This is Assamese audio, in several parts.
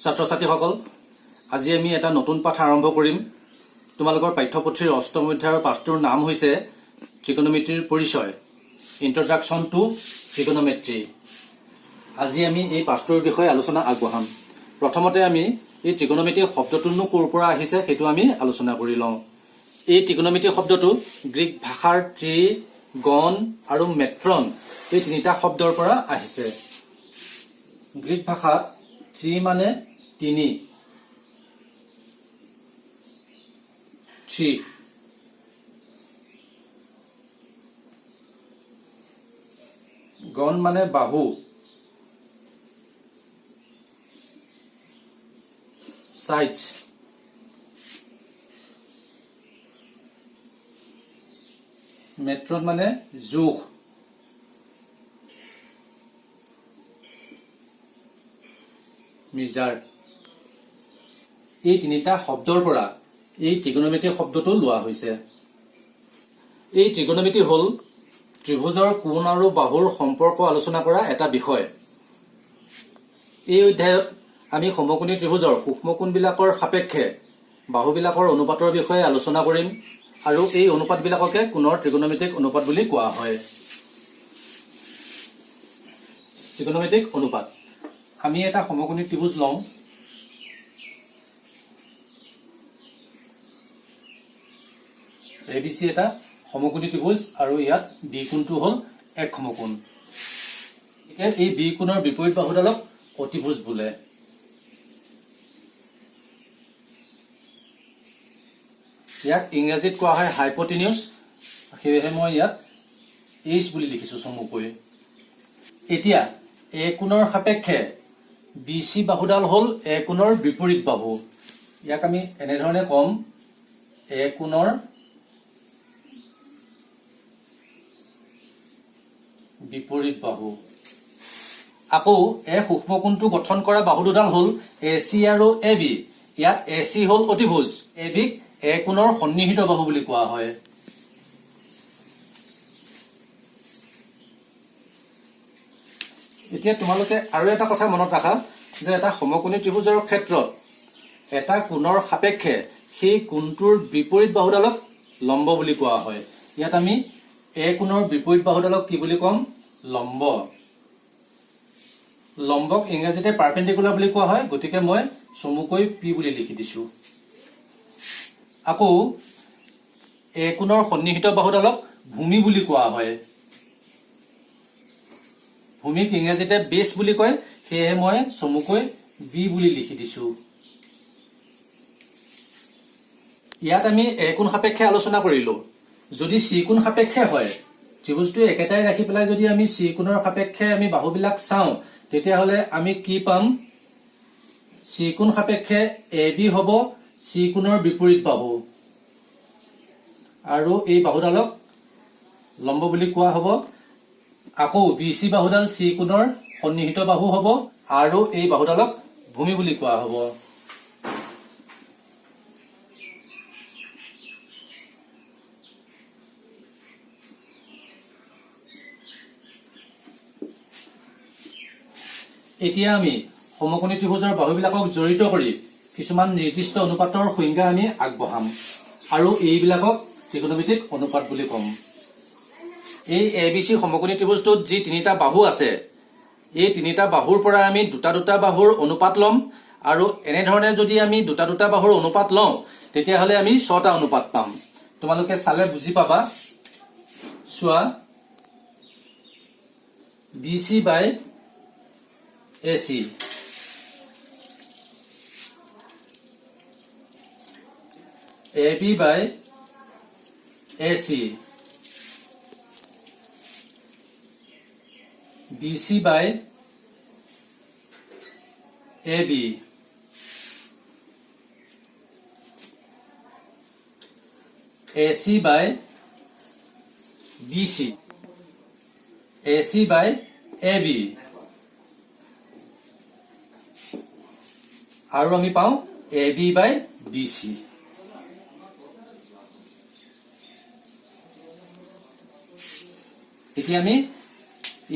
ছাত্ৰ-ছাত্ৰীসকল, আজি আমি এটা নতুন পাঠ আৰম্ভ কৰিম। তোমালোকৰ পাঠ্যপুথিৰ অষ্টম অধ্যায়ৰ পাঠটোৰ নাম হৈছে ত্ৰিকোণমিতিৰ পৰিচয়, ইন্ট্ৰডাকশ্যন টু ত্ৰিকোণমিতি। আজি আমি এই পাঠটোৰ বিষয়ে আলোচনা আগবঢ়াম। প্ৰথমতে আমি এই ত্ৰিকোণমিতি শব্দটোনো ক'ৰ পৰা আহিছে সেইটো আমি আলোচনা কৰি লওঁ। এই ত্ৰিকোণমিতি শব্দটো গ্ৰীক ভাষাৰ ত্ৰি, গণ আৰু মেট্ৰন এই তিনিটা শব্দৰ পৰা আহিছে। গ্ৰীক ভাষাত ত্ৰি মানে তিনি, থ্ৰী, গণ মানে বাহু, সাইড, মেট্ৰন মানে জোখ, মিজাৰ। এই তিনিটা শব্দৰ পৰা এই ত্ৰিকোণমিতি শব্দটো লোৱা হৈছে। এই ত্ৰিকোণমিতি হ'ল ত্ৰিভুজৰ কোণ আৰু বাহুৰ সম্পৰ্ক আলোচনা কৰা এটা বিষয়। এই অধ্যায়ত আমি সমকোণী ত্ৰিভুজৰ সূক্ষ্ম কোণবিলাকৰ সাপেক্ষে বাহুবিলাকৰ অনুপাতৰ বিষয়ে আলোচনা কৰিম আৰু এই অনুপাতবিলাককে কোণৰ ত্ৰিকোণমিতিক অনুপাত বুলি কোৱা হয়। ত্ৰিকোণমিতিক অনুপাত। আমি এটা সমকোণী ত্ৰিভুজ লওঁ। ABC এটা সমকোণী ত্ৰিভুজ আৰু ইয়াত বি কোণটো হ'ল এক সমকোণ। এই বি কোণৰ বিপৰীত বাহুডালক অতিভুজ বোলে। ইয়াক ইংৰাজীত কোৱা হয় হাইপটেনিউজ, সেয়েহে মই ইয়াত H বুলি লিখিছো চমুকৈ। এতিয়া এ কোণৰ সাপেক্ষে BC বাহুডাল হ'ল এ কোণৰ বিপৰীত বাহু। ইয়াক আমি এনেধৰণে কম, এ কোণৰ বিপৰীত বাহু। আকৌ এই সূক্ষ্ম কোণটো গঠন কৰা বাহু দুডাল হ'ল AC আৰু AB। ইয়াত AC হ'ল অতিভুজ, AB ক এ কোণৰ সন্নিহিত বাহু বুলি কোৱা হয়। এতিয়া তোমালোকে আৰু এটা কথা মনত ৰাখা যে এটা সমকোণী ত্ৰিভুজৰ ক্ষেত্ৰত এটা কোণৰ সাপেক্ষে সেই কোণটোৰ বিপৰীত বাহুডালক লম্ব বুলি কোৱা হয়। ইয়াত আমি এ কোণৰ বিপৰীত বাহুডালক কি বুলি ক'ম? লম্ব। লম্বক ইংৰাজীতে পাৰপেণ্ডিকুলাৰ বুলি কোৱা হয়, গতিকে মই চমুকৈ পি বুলি লিখি দিছো। আকৌ এ কোণৰ সন্নিহিত বাহুডালক ভূমি বুলি কোৱা হয়। ভূমিক ইংৰাজীতে বেছ বুলি কয়, সেয়েহে মই চমুকৈ বি বুলি লিখি দিছো। ইয়াত আমি এ কোণ সাপেক্ষে আলোচনা কৰিলো। যদি চি কোণ সাপেক্ষে হয়, ত্ৰিভুজটো একেটাই ৰাখি পেলাই যদি আমি চি কোণৰ সাপেক্ষে আমি বাহুবিলাক চাওঁ, তেতিয়াহ'লে আমি কি পাম? চি কোণ সাপেক্ষে এ বি হ'ব চি কোণৰ বিপৰীত বাহু আৰু এই বাহুডালক লম্ব বুলি কোৱা হ'ব। আকৌ BC বাহুডাল চি কোণৰ সন্নিহিত বাহু হ'ব আৰু এই বাহুডালক ভূমি বুলি কোৱা হ'ব। এতিয়া আমি সমকোণী ত্ৰিভুজৰ বাহুবিলাকক জড়িত কৰি কিছুমান নিৰ্দিষ্ট অনুপাতৰ সংজ্ঞা আমি আগবঢ়াম আৰু এইবিলাকক ত্ৰিকোণমিতিক অনুপাত বুলি ক'ম। এই ABC সমকোণী ত্ৰিভুজটোত যি তিনিটা বাহু আছে, এই তিনিটা বাহুৰ পৰা আমি দুটা দুটা বাহুৰ অনুপাত ল'ম আৰু এনেধৰণে যদি আমি দুটা দুটা বাহুৰ অনুপাত লওঁ, তেতিয়াহ'লে আমি 6টা অনুপাত পাম। তোমালোকে চালে বুজি পাবা। চোৱা, BC by AC, AB by AC, BC by AB, AC by BC, AC by AB, আৰু আমি পাওঁ AB by BC। এতিয়া আমি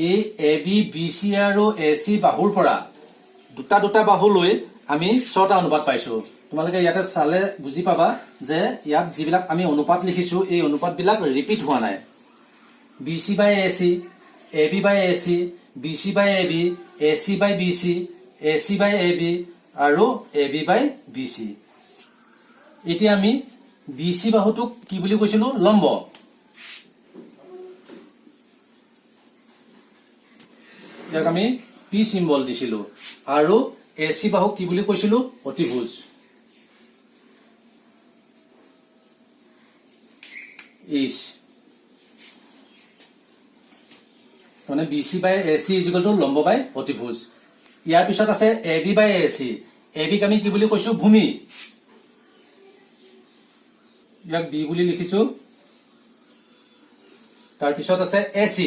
এই AB, BC আৰু AC বাহুৰ পৰা দুটা দুটা বাহু লৈ আমি 6টা অনুপাত পাইছো। তোমালোকে ইয়াতে চালে বুজি পাবা যে ইয়াত যিবিলাক আমি অনুপাত লিখিছো এই অনুপাতবিলাক ৰিপিট হোৱা নাই। BC by AC, AB by AC, BC by AB, AC by BC, AC by AB আৰু AB by BC। এতিয়া আমি BC বাহুটোক কি বুলি কৈছিলো? লম্ব। ইয়াক আমি P সিম্বল দিছিলো। আৰু AC বাহুক কি বুলি কৈছিলো? অতিভুজ। H মানে BC by AC equal to লম্ব বাই অতিভুজ। ইয়াৰ পিছত আছে AB by AC। AB ক আমি কি বুলি কৈছো? ভূমি। ইয়াক B বুলি লিখিছো। তাৰ পিছত আছে AC।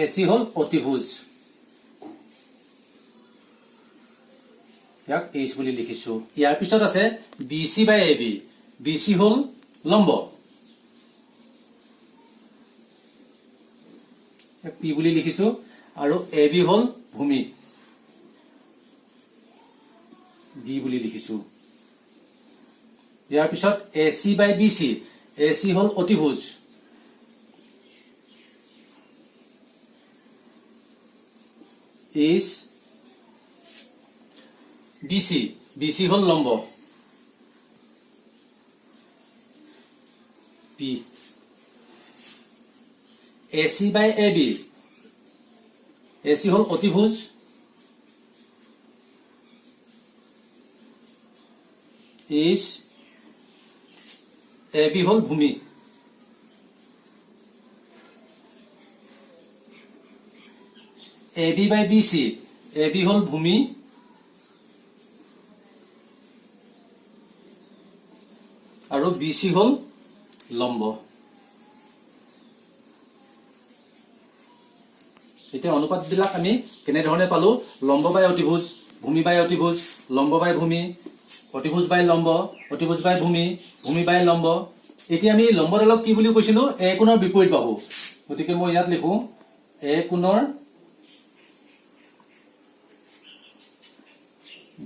AC হল অতিভুজ। ইয়াক H বুলি লিখিছো। ইয়াৰ পিছত আছে BC by AB। BC হল লম্ব। P বুলি লিখিছো। আৰু AB হল ভূমি। B বুলি লিখিছো। ইয়াৰ পিছত AC by BC। AC হল অতিভুজ। H BC। BC হল লম্ব। P AC by AB। AC হল অতিভুজ। H AB হল ভূমি। AB by BC। AB হল ভূমি। আৰু BC হল লম্ব। এতিয়া অনুপাতবিলাক আমি কেনেধৰণে পালো? লম্ব বাই অতিভুজ, ভূমি বাই অতিভুজ, লম্ব বাই ভূমি, অতিভুজ বাই লম্ব, অতিভুজ বাই ভূমি, ভূমি বাই লম্ব। এতিয়া আমি লম্বডালক কি বুলি কৈছিলো? এ কোণৰ বিপৰীত বাহু। গতিকে মই ইয়াত লিখো এ কোণৰ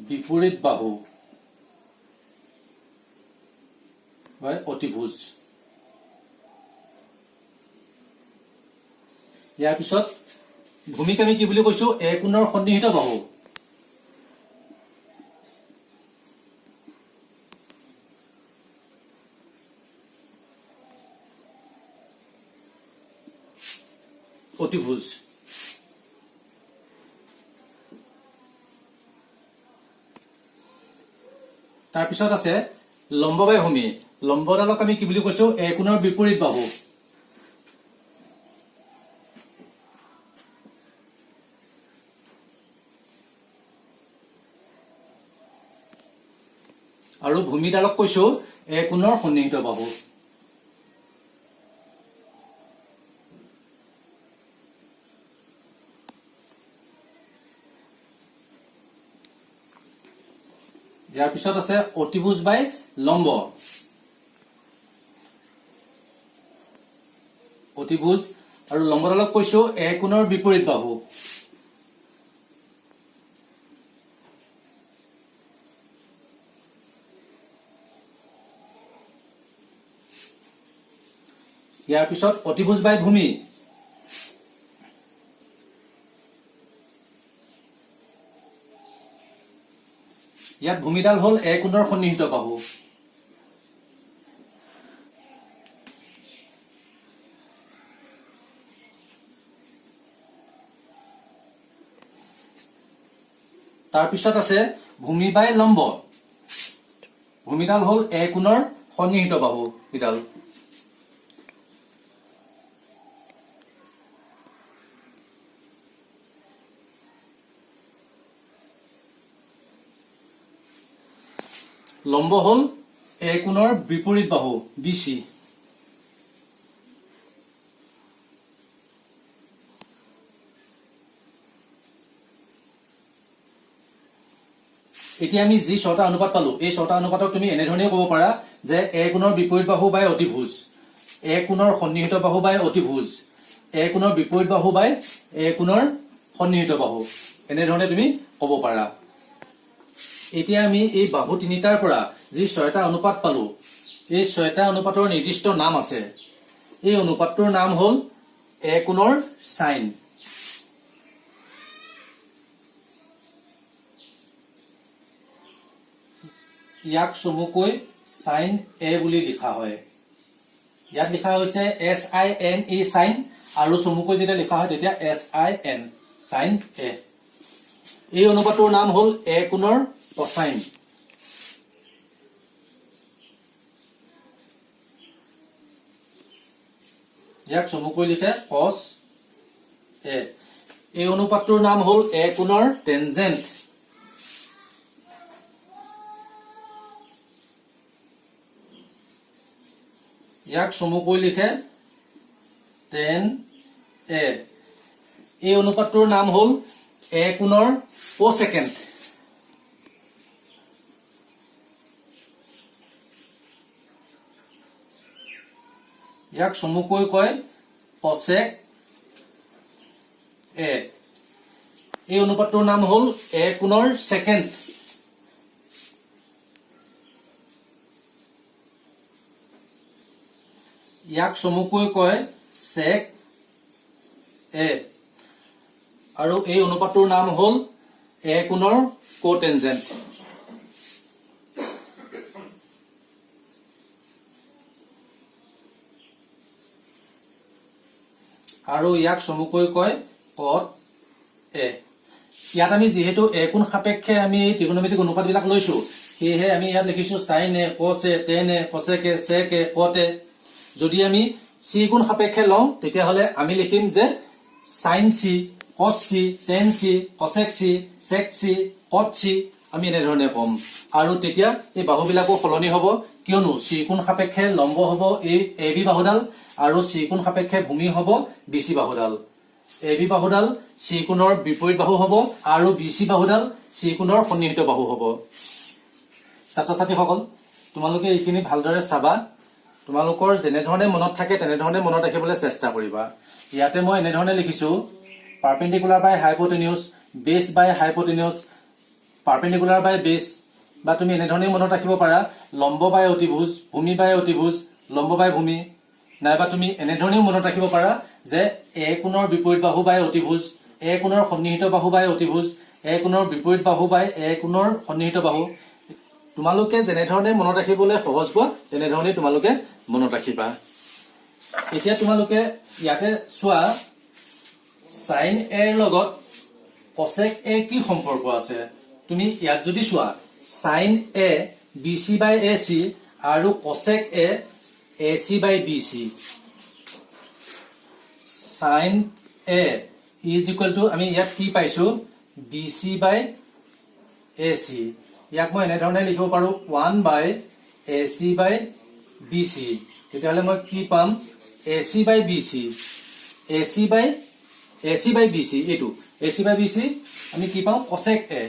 বিপৰীত বাহু বাই অতিভুজ। ইয়াৰ পিছত ভূমিক আমি কি বুলি কৈছো? এ কোণৰ সন্নিহিত বাহু। অতিভুজ। তাৰপিছত আছে লম্ব বাই ভূমি। লম্বডালক আমি কি বুলি কৈছো? এ কোণৰ বিপৰীত বাহু। আৰু ভূমিডালক কৈছো এ কোণৰ সন্নিহিত বাহু। ইয়াৰ পিছত আছে অতিভুজ বাই লম্ব। অতিভুজ আৰু লম্বডালক কৈছো এ কোণৰ বিপৰীত বাহু। ইয়াৰ পিছত অতিভুজ বাই ভূমি। ইয়াত ভূমিডাল হল এ কোণৰ সন্নিহিত বাহু। তাৰপিছত আছে ভূমি বাই লম্ব। ভূমিডাল হল এ কোণৰ সন্নিহিত বাহু ইডাল। লম্ব হল এ কোণৰ বিপৰীত বাহু BC। এতিয়া আমি যি 6টা অনুপাত পালো এই 6টা অনুপাতক তুমি এনেধৰণে ক'ব পাৰা যে এ কোণৰ বিপৰীত বাহু বাই অতিভুজ, এ কোণৰ সন্নিহিত বাহু বাই অতিভুজ, এ কোণৰ বিপৰীত বাহু বাই এ কোণৰ সন্নিহিত বাহু। এনেধৰণে তুমি ক'ব পাৰা। এতিয়া আমি এই বাহু তিনিটাৰ পৰা যি 6টা অনুপাত পালো, এই 6টা অনুপাতৰ নিৰ্দিষ্ট নাম আছে। এই অনুপাতটোৰ নাম হ'ল এ কোণৰ সাইন। ইয়াক চমুকৈ সাইন এ বুলি লিখা হয়। ইয়াত লিখা হৈছে SINE সাইন, আৰু চমুকৈ যেতিয়া লিখা হয় তেতিয়া SIN সাইন এ। এই অনুপাতটোৰ নাম হ'ল এ কোণৰ কসাইন। ইয়াক চমুকৈ লিখে কস এ। এই অনুপাতটোৰ নাম হ'ল এ কোণৰ টেনজেন্ট। ইয়াক চমুকৈ লিখে টেন এ। এই অনুপাতটোৰ নাম হ'ল এ কোণৰ কোছেকেণ্ড। ইয়াক চমুকৈ কয় কসেক এ। এই অনুপাতটোৰ নাম হ'ল এ কোণৰ ছেকেণ্ড। ইয়াক চমুকৈ কয় সেক এ। আৰু এই অনুপাতটোৰ নাম হ'ল এ কোণৰ কোটেনজেন্ট। আৰু ইয়াক চমুকৈ কয় কট এ। ইয়াত আমি যিহেতু এ কোণ সাপেক্ষে আমি ত্ৰিকোণমিতিক অনুপাতবিলাক লৈছো, সেয়েহে আমি ইয়াত লিখিছো সাইন এ, কস এ, টেন এ, কসেক এ, সেক এ, কট এ। যদি আমি চি কোণ সাপেক্ষে লওঁ তেতিয়াহ'লে আমি লিখিম যে sine C, cos C, tan C, cosec C, sec C, cot C, আমি এনেধৰণে ক'ম। আৰু তেতিয়া এই বাহুবিলাকো সলনি হ'ব, কিয়নো চি কোণ সাপেক্ষে লম্ব হ'ব এই এ বি বাহুডাল, আৰু চি কোণ সাপেক্ষে ভূমি হ'ব B C বাহুডাল। A B বাহুডাল C কোণৰ বিপৰীত বাহু হ'ব, আৰু বি চি বাহুডাল চি কোণৰ সন্নিহিত বাহু হ'ব। ছাত্ৰ ছাত্ৰীসকল, তোমালোকে এইখিনি ভালদৰে চাবা। তোমালোকৰ যেনেধৰণে মনত থাকে তেনেধৰণে মনত ৰাখিবলৈ চেষ্টা কৰিবা। ইয়াতে মই এনেধৰণে লিখিছো পাৰপেণ্ডিকুলাৰ বাই হাইপোটেনিউজ, বেছ বাই হাইপোটেনিউজ, পাৰপেণ্ডিকুলাৰ বাই বেছ, বা তুমি এনেধৰণে মনত ৰাখিব পাৰা লম্ব বাই অতিভুজ, ভূমি বাই অতিভুজ, লম্ব বাই ভূমি। নাইবা তুমি এনেধৰণেও মনত ৰাখিব পাৰা যে এ কোণৰ বিপৰীত বাহু বাই অতিভুজ, এ কোণৰ সন্নিহিত বাহু বাই অতিভুজ, এ কোণৰ বিপৰীত বাহু বাই এ কোণৰ সন্নিহিত বাহু। তোমালোকে যেনেধৰণে মনত ৰাখিবলৈ সহজ পোৱা তেনেধৰণে তোমালোকে মনত ৰাখিবা। এতিয়া তোমালোকে ইয়াতে চোৱা সাইন এৰ লগত কসেক এ কি সম্পৰ্ক আছে। তুমি ইয়াত যদি চোৱা sine A B C by A C আৰু cosec A C by B C. Sine A is equal to আমি ইয়াত কি পাইছো B C by A C. ইয়াক মই এনেধৰণে লিখিব পাৰো 1 by A C by B C. তেতিয়াহ'লে মই কি পাম A C by B C, A C by B C. এইটো A C by B C আমি কি পাওঁ কসেক এ,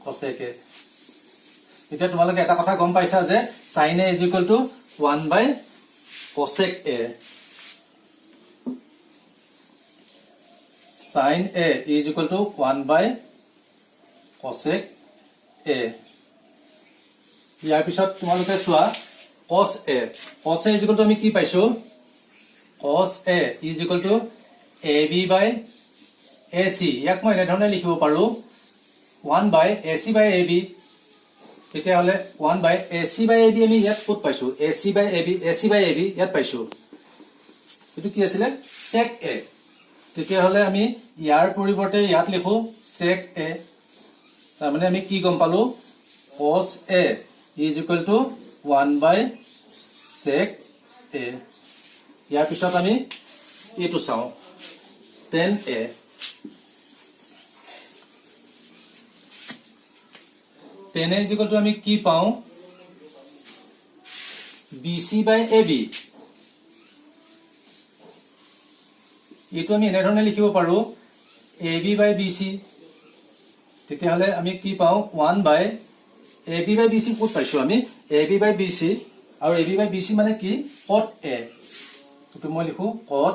কসেক এ। এতিয়া তোমালোকে এটা কথা গম পাইছা যে sine A is equal to 1 by cosec A. Sine A is equal to 1 by cosec A. ইয়াৰ পিছত তোমালোকে চোৱা cos A, cos A is equal to আমি কি পাইছো cos A is equal to A B by A C. ইয়াক মই এনেধৰণে লিখিব পাৰো 1 by A C by A B. তেতিয়াহ'লে 1 by A C by A B আমি ইয়াত ক'ত পাইছো A C by A B, A C by A B ইয়াত পাইছো। এইটো কি আছিলে সেক এ। তেতিয়াহ'লে আমি ইয়াৰ পৰিৱৰ্তে ইয়াত লিখো সেক এ। তাৰমানে আমি কি গম পালো cos A is equal to 1 by sec A. ইয়াৰ পিছত আমি এইটো চাওঁ tan A. Tan A is equal to আমি কি পাওঁ B C by A B. এইটো আমি এনেধৰণে লিখিব পাৰো A B by B C. তেতিয়াহ'লে আমি কি পাওঁ 1 by A B by B C ক'ত পাইছো আমি A B by B C. আৰু A B by B C মানে কি কট এ। এইটো মই লিখো কট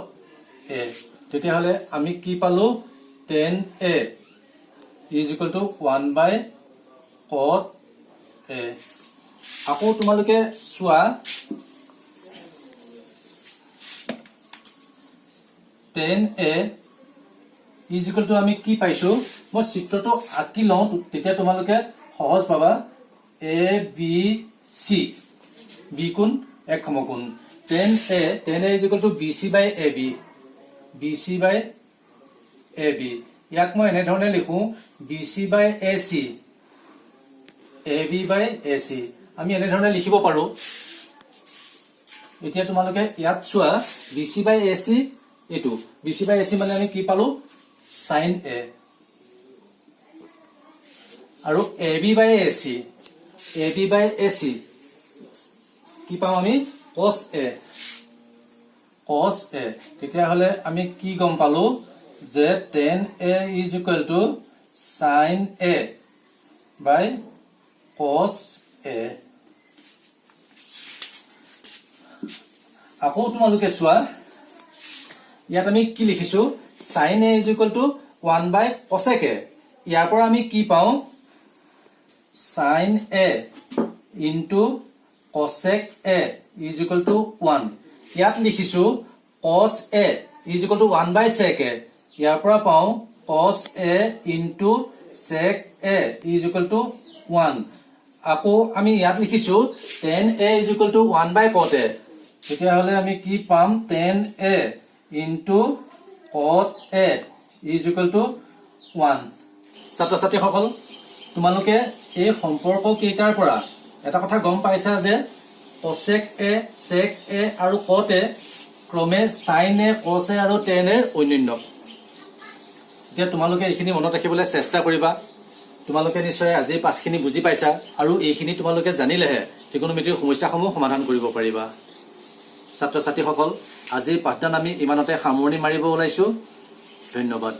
এ। তেতিয়াহ'লে আমি কি পালো tan A is equal to 1 by cot A. আকৌ তোমালোকে চোৱা tan A is equal to আমি কি পাইছো মই চিত্ৰটো আঁকি লওঁ তেতিয়া তোমালোকে সহজ পাবা A B C B কোণ এক সমকোণ tan A is equal to BC by AB BC by AB ইয়াক মই এনে ধৰণে লিখো BC by AC AB by AC আমি এনে ধৰণে লিখিব পাৰো এতিয়া তোমালোকে ইয়াত চোৱা BC by AC এটো BC by AC মানে আমি কি পালো sin A আৰু AB by AC কি পাম আমি cos A তেতিয়া হলে আমি কি গম পালো যে tan A is equal to sin A by cos A আকৌ তোমালোকে চোৱা ইয়াত আমি কি লিখিছো sin A is equal to 1 by cosec A ইয়াৰ পৰা আমি কি পাওঁ sin A into cosec A is equal to 1 ইয়াত লিখিছো cos A is equal to 1 by sec A ইয়াৰ পৰা পাওঁ cos A into sec A is equal to 1 আকৌ আমি ইয়াত লিখিছো tan A is equal to 1 by cot A তেতিয়া হলে আমি কি পাম tan A into cot A is equal to 1 ছাত্ৰ-ছাত্ৰী সকল তোমালোকে এই সম্পৰ্ক কেইটাৰ পৰা এটা কথা গম পাইছা যে cosec A sec A আৰু cot A ক্ৰমে sin A cos A আৰু tan A অন্যন্য এতিয়া তোমালোকে এইখিনি মনত ৰাখিবলৈ চেষ্টা কৰিবা তোমালোকে নিশ্চয় আজি পাঠখিনি বুজি পাইছা আৰু এইখিনি তোমালোকে জানিলেহে ত্ৰিকোণমিতিৰ সমস্যাসমূহ সমাধান কৰিব পাৰিবা ছাত্ৰ-ছাত্ৰীসকল আজিৰ পাঠদান আমি ইমানতে সামৰণি মাৰিব ওলাইছো ধন্যবাদ